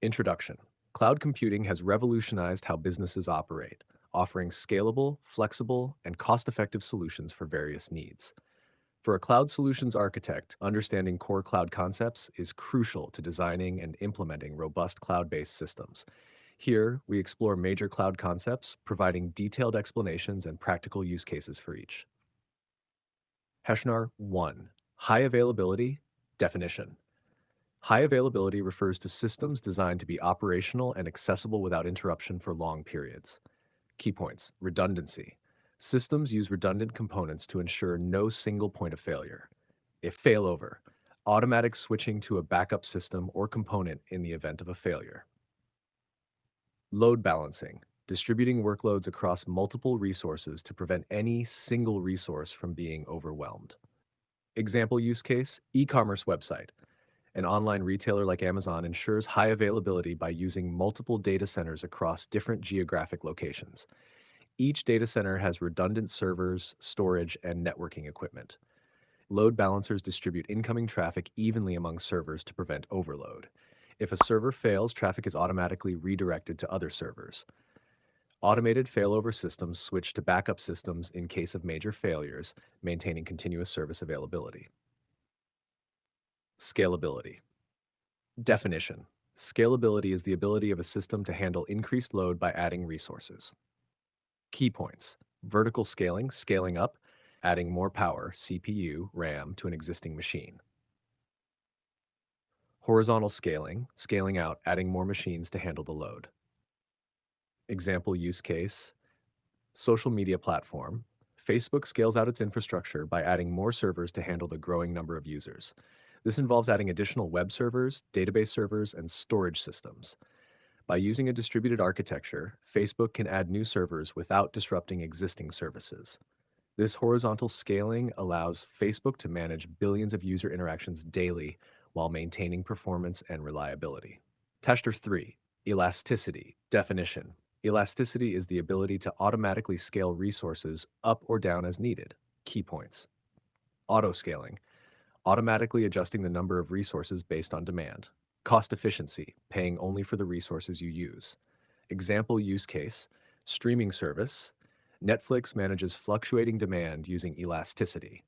Introduction. Cloud computing has revolutionized how businesses operate, offering scalable, flexible, and cost-effective solutions for various needs. For a cloud solutions architect, understanding core cloud concepts is crucial to designing and implementing robust cloud-based systems. Here, we explore major cloud concepts, providing detailed explanations and practical use cases for each. Heshnar 1. High availability. Definition. High availability refers to systems designed to be operational and accessible without interruption for long periods. Key points. Redundancy. Systems use redundant components to ensure no single point of failure. If failover, automatic switching to a backup system or component in the event of a failure. Load balancing. Distributing workloads across multiple resources to prevent any single resource from being overwhelmed. Example use case, e-commerce website. An online retailer like Amazon ensures high availability by using multiple data centers across different geographic locations. Each data center has redundant servers, storage, and networking equipment. Load balancers distribute incoming traffic evenly among servers to prevent overload. If a server fails, traffic is automatically redirected to other servers. Automated failover systems switch to backup systems in case of major failures, maintaining continuous service availability. Scalability. Definition. Scalability is the ability of a system to handle increased load by adding resources. Key points. Vertical scaling, scaling up, adding more power, CPU, RAM, to an existing machine. Horizontal scaling, scaling out, adding more machines to handle the load. Example use case, social media platform. Facebook scales out its infrastructure by adding more servers to handle the growing number of users. This involves adding additional web servers, database servers, and storage systems. By using a distributed architecture, Facebook can add new servers without disrupting existing services. This horizontal scaling allows Facebook to manage billions of user interactions daily while maintaining performance and reliability. Tester 3. Elasticity. Definition. Elasticity is the ability to automatically scale resources up or down as needed. Key points. Auto-scaling. Automatically adjusting the number of resources based on demand. Cost efficiency, paying only for the resources you use. Example use case, streaming service. Netflix manages fluctuating demand using elasticity.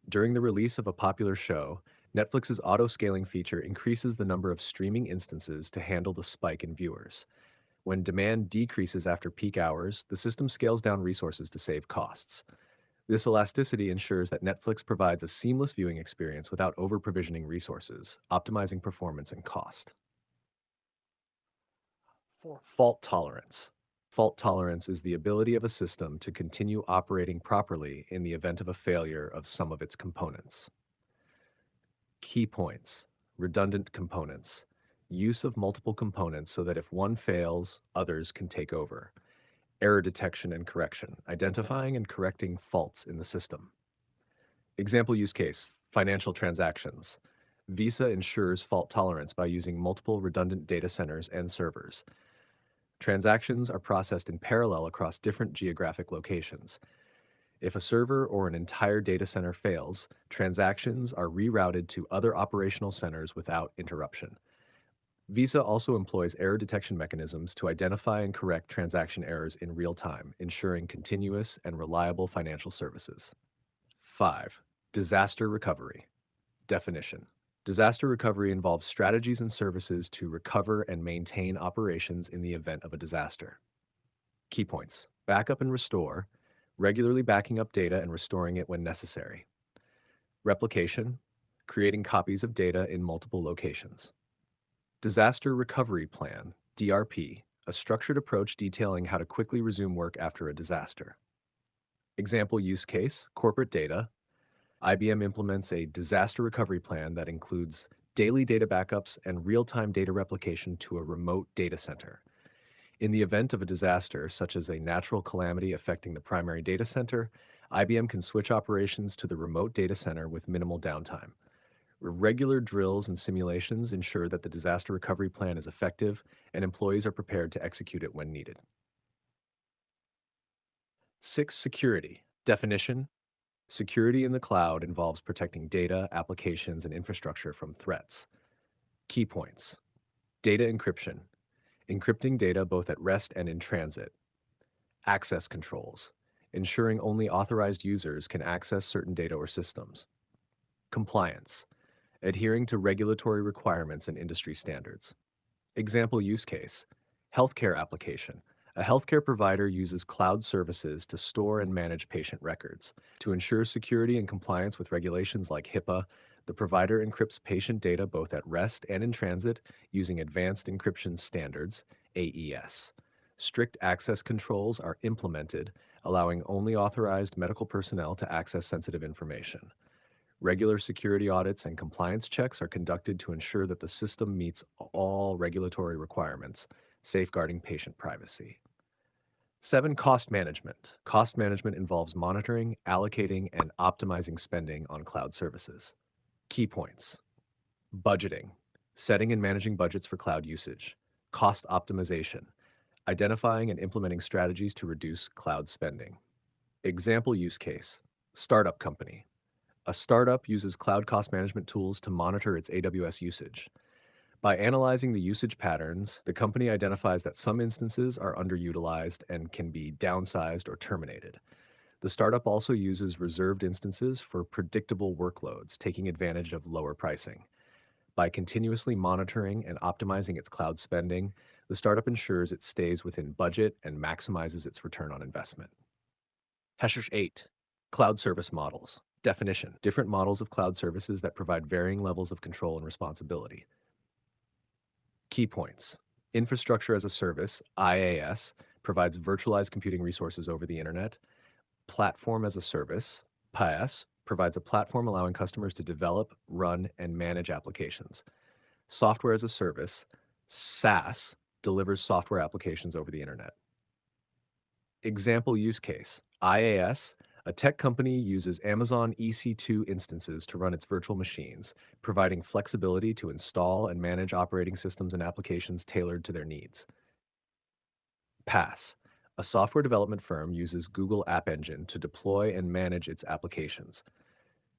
During the release of a popular show, Netflix's auto-scaling feature increases the number of streaming instances to handle the spike in viewers. When demand decreases after peak hours, the system scales down resources to save costs. This elasticity ensures that Netflix provides a seamless viewing experience without over-provisioning resources, optimizing performance and cost. 4. Fault tolerance. Fault tolerance is the ability of a system to continue operating properly in the event of a failure of some of its components. Key points. Redundant components. Use of multiple components so that if one fails, others can take over. Error detection and correction, identifying and correcting faults in the system. Example use case, financial transactions. Visa ensures fault tolerance by using multiple redundant data centers and servers. Transactions are processed in parallel across different geographic locations. If a server or an entire data center fails, transactions are rerouted to other operational centers without interruption. Visa also employs error detection mechanisms to identify and correct transaction errors in real time, ensuring continuous and reliable financial services. 5. Disaster recovery. Definition. Disaster recovery involves strategies and services to recover and maintain operations in the event of a disaster. Key points. Backup and restore, regularly backing up data and restoring it when necessary. Replication, creating copies of data in multiple locations. Disaster recovery plan, DRP, a structured approach detailing how to quickly resume work after a disaster. Example use case, corporate data. IBM implements a disaster recovery plan that includes daily data backups and real-time data replication to a remote data center. In the event of a disaster, such as a natural calamity affecting the primary data center, IBM can switch operations to the remote data center with minimal downtime. Regular drills and simulations ensure that the disaster recovery plan is effective and employees are prepared to execute it when needed. 6. Security. Definition. Security in the cloud involves protecting data, applications, and infrastructure from threats. Key points. Data encryption, encrypting data both at rest and in transit. Access controls, ensuring only authorized users can access certain data or systems. Compliance, adhering to regulatory requirements and industry standards. Example use case, healthcare application. A healthcare provider uses cloud services to store and manage patient records. To ensure security and compliance with regulations like HIPAA, the provider encrypts patient data both at rest and in transit using advanced encryption standards, AES. Strict access controls are implemented, allowing only authorized medical personnel to access sensitive information. Regular security audits and compliance checks are conducted to ensure that the system meets all regulatory requirements, safeguarding patient privacy. 7. Cost management. Cost management involves monitoring, allocating, and optimizing spending on cloud services. Key points. Budgeting. Setting and managing budgets for cloud usage. Cost optimization. Identifying and implementing strategies to reduce cloud spending. Example use case. Startup company. A startup uses cloud cost management tools to monitor its AWS usage. By analyzing the usage patterns, the company identifies that some instances are underutilized and can be downsized or terminated. The startup also uses reserved instances for predictable workloads, taking advantage of lower pricing. By continuously monitoring and optimizing its cloud spending, the startup ensures it stays within budget and maximizes its return on investment. Heshish 8. Cloud service models. Definition. Different models of cloud services that provide varying levels of control and responsibility. Key points. Infrastructure as a service, IaaS, provides virtualized computing resources over the internet. Platform as a service, PaaS, provides a platform allowing customers to develop, run, and manage applications. Software as a service, SaaS, delivers software applications over the internet. Example use case, IaaS, a tech company uses Amazon EC2 instances to run its virtual machines, providing flexibility to install and manage operating systems and applications tailored to their needs. PaaS, a software development firm uses Google App Engine to deploy and manage its applications.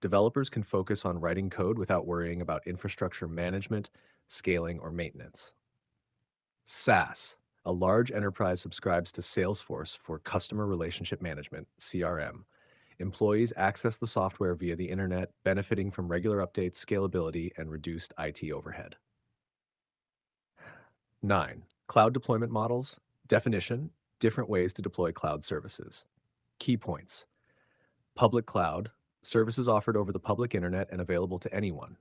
Developers can focus on writing code without worrying about infrastructure management, scaling, or maintenance. SaaS, a large enterprise subscribes to Salesforce for customer relationship management, CRM. Employees access the software via the internet, benefiting from regular updates, scalability, and reduced IT overhead. 9. Cloud deployment models. Definition, different ways to deploy cloud services. Key points. Public cloud, services offered over the public internet and available to anyone.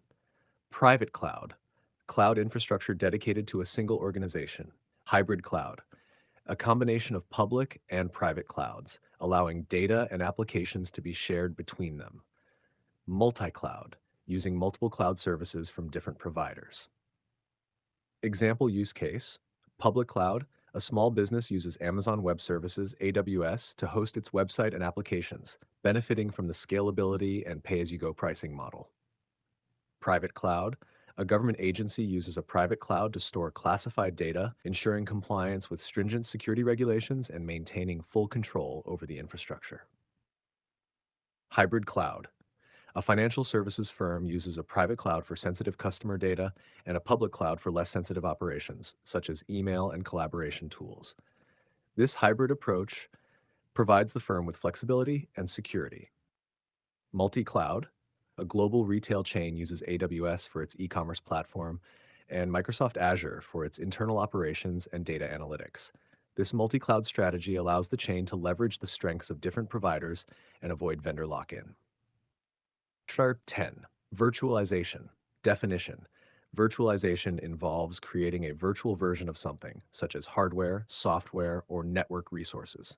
Private cloud, cloud infrastructure dedicated to a single organization. Hybrid cloud, a combination of public and private clouds, allowing data and applications to be shared between them. Multi-cloud, using multiple cloud services from different providers. Example use case, public cloud, a small business uses Amazon Web Services, AWS, to host its website and applications, benefiting from the scalability and pay-as-you-go pricing model. Private cloud, a government agency uses a private cloud to store classified data, ensuring compliance with stringent security regulations and maintaining full control over the infrastructure. Hybrid cloud, a financial services firm uses a private cloud for sensitive customer data and a public cloud for less sensitive operations, such as email and collaboration tools. This hybrid approach provides the firm with flexibility and security. Multi-cloud, a global retail chain uses AWS for its e-commerce platform and Microsoft Azure for its internal operations and data analytics. This multi-cloud strategy allows the chain to leverage the strengths of different providers and avoid vendor lock-in. Chart 10. Virtualization. Definition. Virtualization involves creating a virtual version of something, such as hardware, software, or network resources.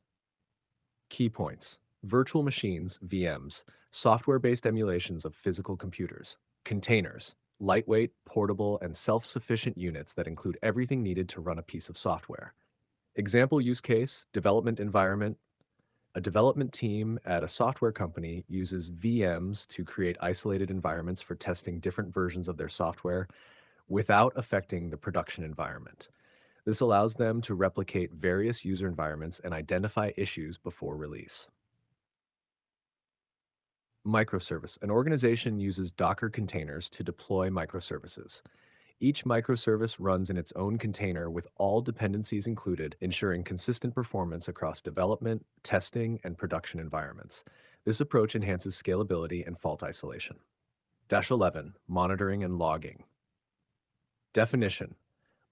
Key points. Virtual machines, VMs, software-based emulations of physical computers. Containers, lightweight, portable, and self-sufficient units that include everything needed to run a piece of software. Example use case, development environment. A development team at a software company uses VMs to create isolated environments for testing different versions of their software without affecting the production environment. This allows them to replicate various user environments and identify issues before release. Microservice. An organization uses Docker containers to deploy microservices. Each microservice runs in its own container with all dependencies included, ensuring consistent performance across development, testing, and production environments. This approach enhances scalability and fault isolation. Dash 11, monitoring and logging. Definition.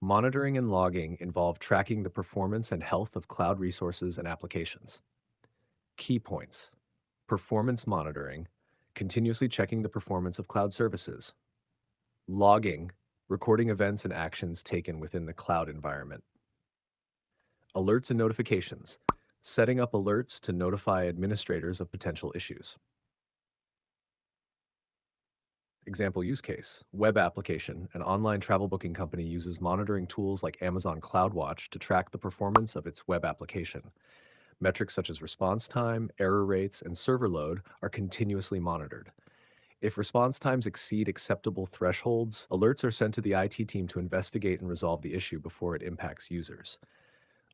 Monitoring and logging involve tracking the performance and health of cloud resources and applications. Key points. Performance monitoring, continuously checking the performance of cloud services. Logging, recording events and actions taken within the cloud environment. Alerts and notifications, setting up alerts to notify administrators of potential issues. Example use case, web application. An online travel booking company uses monitoring tools like Amazon CloudWatch to track the performance of its web application. Metrics such as response time, error rates, and server load are continuously monitored. If response times exceed acceptable thresholds, alerts are sent to the IT team to investigate and resolve the issue before it impacts users.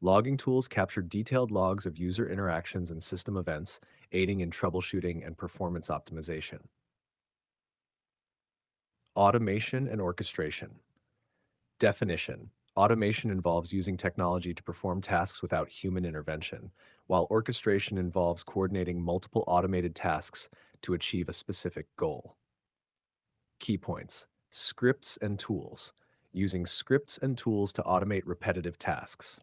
Logging tools capture detailed logs of user interactions and system events, aiding in troubleshooting and performance optimization. Automation and orchestration. Definition. Automation involves using technology to perform tasks without human intervention, while orchestration involves coordinating multiple automated tasks to achieve a specific goal. Key points. Scripts and tools. Using scripts and tools to automate repetitive tasks.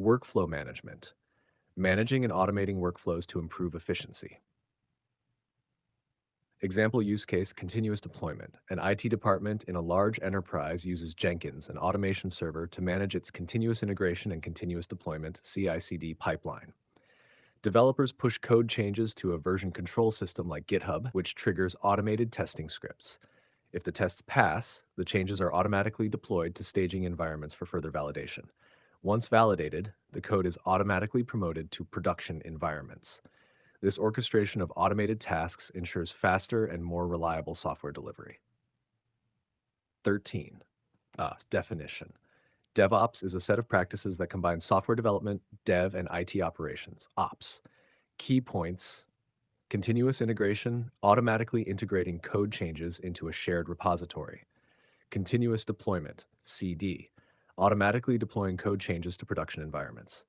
Workflow management. Managing and automating workflows to improve efficiency. Example use case, continuous deployment. An IT department in a large enterprise uses Jenkins, an automation server, to manage its continuous integration and continuous deployment (CI/CD) pipeline. Developers push code changes to a version control system like GitHub, which triggers automated testing scripts. If the tests pass, the changes are automatically deployed to staging environments for further validation. Once validated, the code is automatically promoted to production environments. This orchestration of automated tasks ensures faster and more reliable software delivery. 13. Definition. DevOps is a set of practices that combine software development, dev, and IT operations, ops. Key points: continuous integration, automatically integrating code changes into a shared repository. Continuous deployment, CD, automatically deploying code changes to production environments.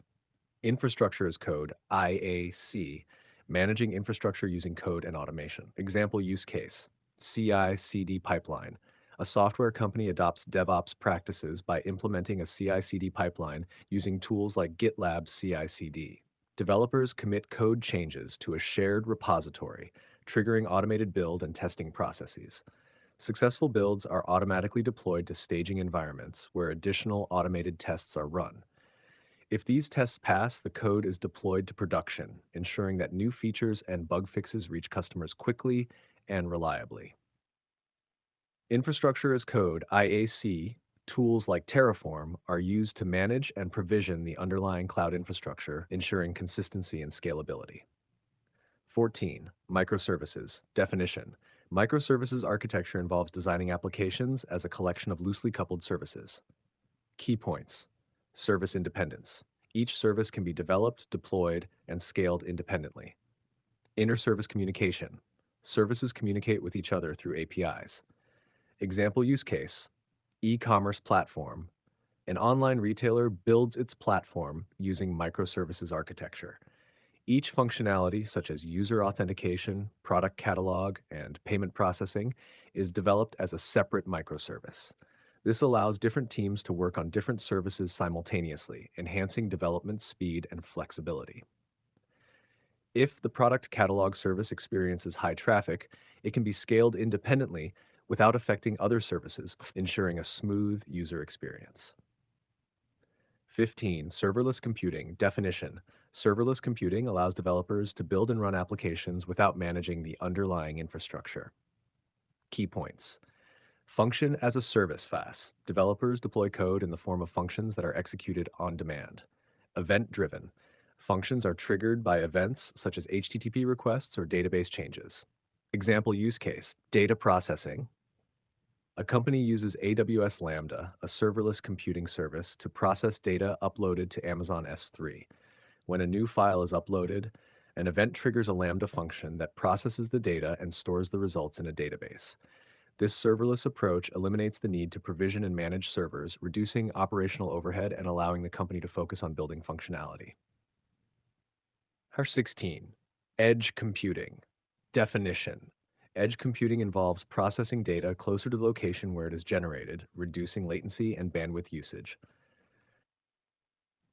Infrastructure as code, IAC, managing infrastructure using code and automation. Example use case, CI/CD pipeline. A software company adopts DevOps practices by implementing a CI/CD pipeline using tools like GitLab CI/CD. Developers commit code changes to a shared repository, triggering automated build and testing processes. Successful builds are automatically deployed to staging environments where additional automated tests are run. If these tests pass, the code is deployed to production, ensuring that new features and bug fixes reach customers quickly and reliably. Infrastructure as code, IAC, tools like Terraform are used to manage and provision the underlying cloud infrastructure, ensuring consistency and scalability. 14. Microservices. Definition. Microservices architecture involves designing applications as a collection of loosely coupled services. Key points. Service independence. Each service can be developed, deployed, and scaled independently. Inter-service communication. Services communicate with each other through APIs. Example use case, e-commerce platform. An online retailer builds its platform using microservices architecture. Each functionality, such as user authentication, product catalog, and payment processing, is developed as a separate microservice. This allows different teams to work on different services simultaneously, enhancing development speed and flexibility. If the product catalog service experiences high traffic, it can be scaled independently without affecting other services, ensuring a smooth user experience. 15. Serverless computing. Definition. Serverless computing allows developers to build and run applications without managing the underlying infrastructure. Key points. Function as a service FaaS. Developers deploy code in the form of functions that are executed on demand. Event-driven. Functions are triggered by events such as HTTP requests or database changes. Example use case, data processing. A company uses AWS Lambda, a serverless computing service, to process data uploaded to Amazon S3. When a new file is uploaded, an event triggers a Lambda function that processes the data and stores the results in a database. This serverless approach eliminates the need to provision and manage servers, reducing operational overhead and allowing the company to focus on building functionality. R16. Edge computing. Definition. Edge computing involves processing data closer to the location where it is generated, reducing latency and bandwidth usage.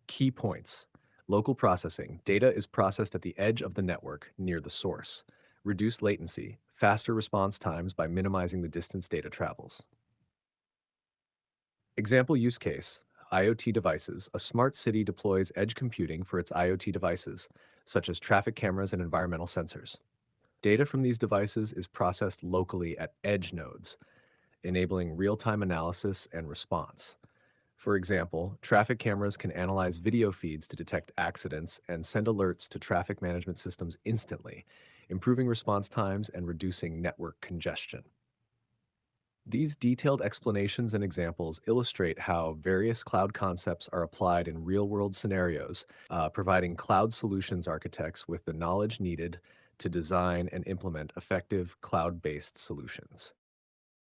Key points. Local processing. Data is processed at the edge of the network, near the source. Reduced latency. Faster response times by minimizing the distance data travels. Example use case. IoT devices. A smart city deploys edge computing for its IoT devices, such as traffic cameras and environmental sensors. Data from these devices is processed locally at edge nodes, enabling real-time analysis and response. For example, traffic cameras can analyze video feeds to detect accidents and send alerts to traffic management systems instantly, improving response times and reducing network congestion. These detailed explanations and examples illustrate how various cloud concepts are applied in real-world scenarios, providing cloud solutions architects with the knowledge needed to design and implement effective cloud-based solutions.